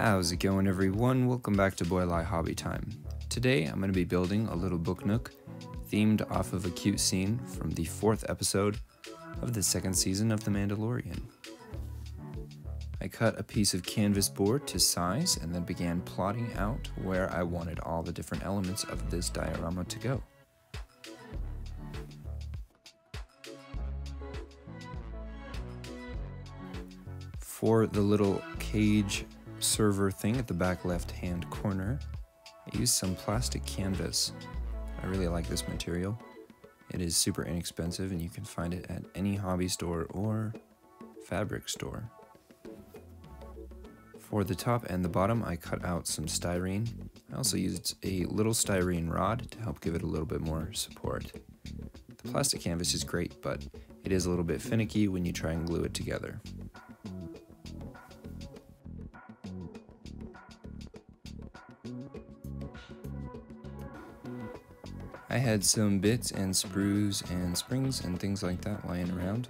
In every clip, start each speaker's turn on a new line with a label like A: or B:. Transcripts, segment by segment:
A: How's it going, everyone? Welcome back to Boylai Hobby Time. Today I'm going to be building a little book nook themed off of a cute scene from the 4th episode of the 2nd season of The Mandalorian. I cut a piece of canvas board to size and then began plotting out where I wanted all the different elements of this diorama to go. For the little cage server thing at the back left hand corner, I used some plastic canvas. I really like this material. It is super inexpensive and you can find it at any hobby store or fabric store. For the top and the bottom, I cut out some styrene. I also used a little styrene rod to help give it a little bit more support. The plastic canvas is great, but it is a little bit finicky when you try and glue it together. I had some bits and sprues and springs and things like that lying around,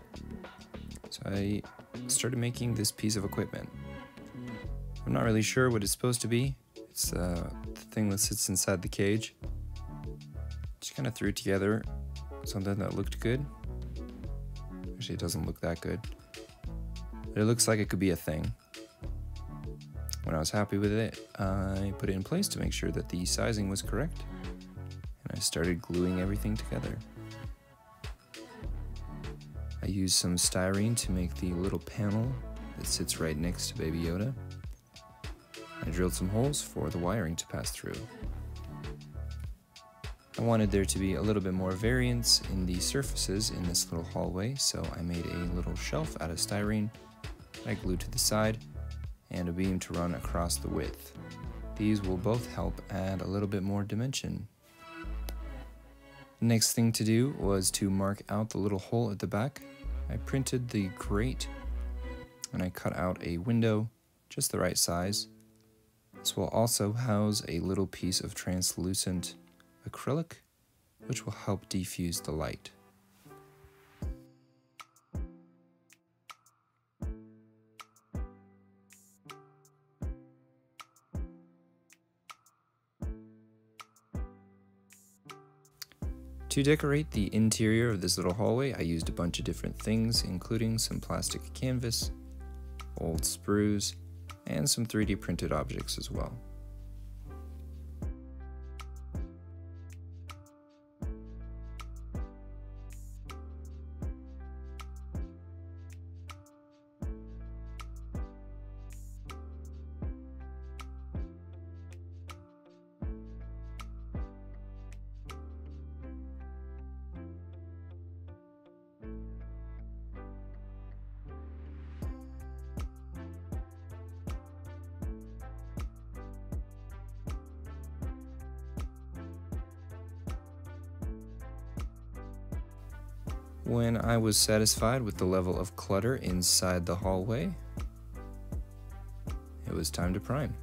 A: so I started making this piece of equipment. I'm not really sure what it's supposed to be. It's the thing that sits inside the cage. Just kind of threw together something that looked good. Actually, it doesn't look that good, but it looks like it could be a thing. When I was happy with it, I put it in place to make sure that the sizing was correct. I started gluing everything together. I used some styrene to make the little panel that sits right next to Baby Yoda. I drilled some holes for the wiring to pass through. I wanted there to be a little bit more variance in the surfaces in this little hallway, so I made a little shelf out of styrene that I glued to the side and a beam to run across the width. These will both help add a little bit more dimension. The next thing to do was to mark out the little hole at the back. I printed the grate and I cut out a window just the right size. This will also house a little piece of translucent acrylic, which will help diffuse the light. To decorate the interior of this little hallway, I used a bunch of different things, including some plastic canvas, old sprues, and some 3D printed objects as well. When I was satisfied with the level of clutter inside the hallway, it was time to prime.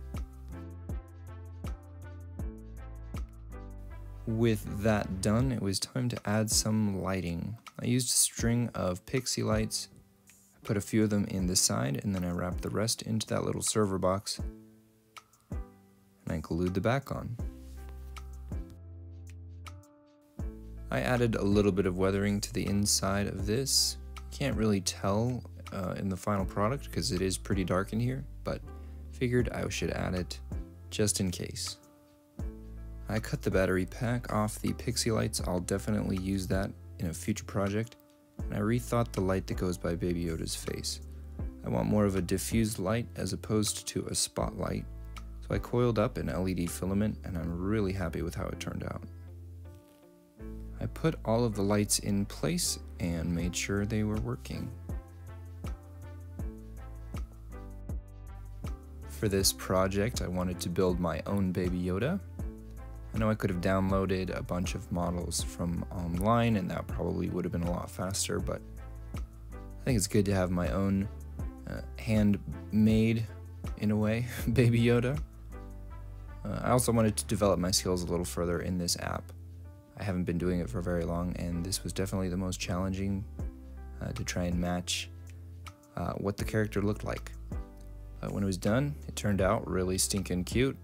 A: With that done, it was time to add some lighting. I used a string of pixie lights. I put a few of them in the side, and then I wrapped the rest into that little server box, and I glued the back on. I added a little bit of weathering to the inside of this. Can't really tell in the final product because it is pretty dark in here, but figured I should add it just in case. I cut the battery pack off the pixie lights. I'll definitely use that in a future project. And I rethought the light that goes by Baby Yoda's face. I want more of a diffused light as opposed to a spotlight. So I coiled up an LED filament and I'm really happy with how it turned out. I put all of the lights in place and made sure they were working. For this project, I wanted to build my own Baby Yoda. I know I could have downloaded a bunch of models from online and that probably would have been a lot faster, but I think it's good to have my own handmade, in a way, Baby Yoda. I also wanted to develop my skills a little further in this app. I haven't been doing it for very long, and this was definitely the most challenging to try and match what the character looked like. But when it was done, it turned out really stinking cute,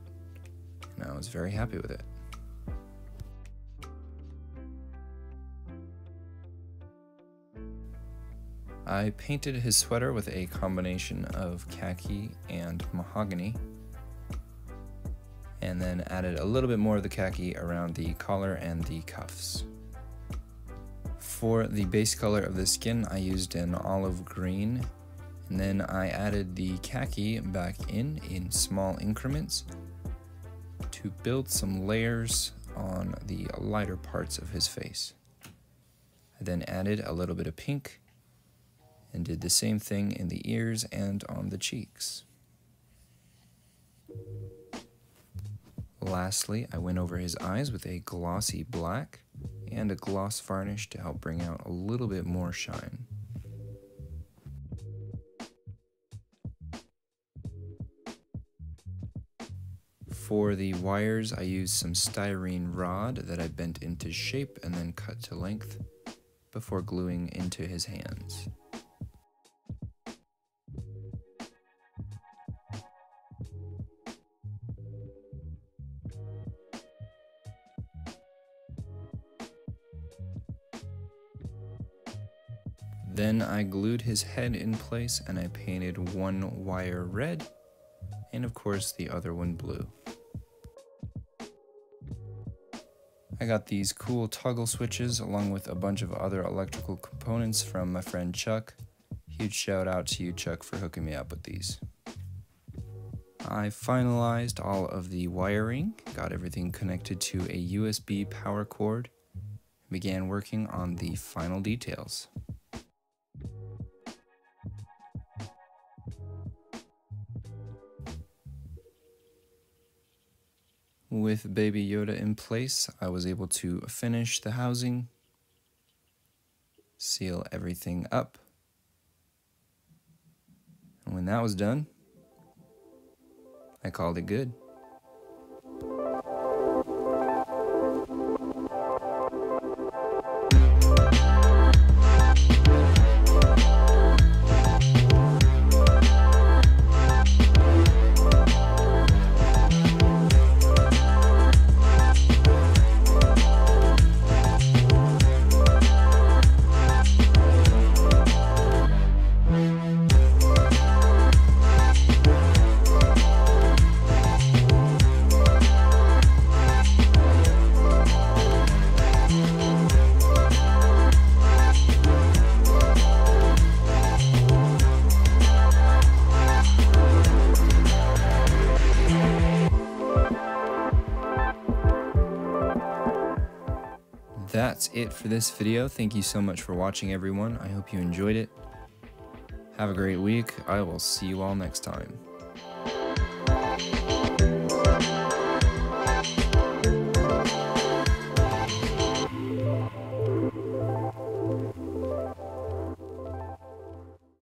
A: and I was very happy with it. I painted his sweater with a combination of khaki and mahogany, and then added a little bit more of the khaki around the collar and the cuffs. For the base color of the skin, I used an olive green, and then I added the khaki back in small increments to build some layers on the lighter parts of his face. I then added a little bit of pink and did the same thing in the ears and on the cheeks. Lastly, I went over his eyes with a glossy black and a gloss varnish to help bring out a little bit more shine. For the wires, I used some styrene rod that I bent into shape and then cut to length before gluing into his hands. Then I glued his head in place and I painted one wire red and of course the other one blue. I got these cool toggle switches along with a bunch of other electrical components from my friend Chuck. Huge shout out to you, Chuck, for hooking me up with these. I finalized all of the wiring, got everything connected to a USB power cord, and began working on the final details. With Baby Yoda in place, I was able to finish the housing, seal everything up, and when that was done, I called it good. That's it for this video. Thank you so much for watching, everyone. I hope you enjoyed it. Have a great week. I will see you all next time.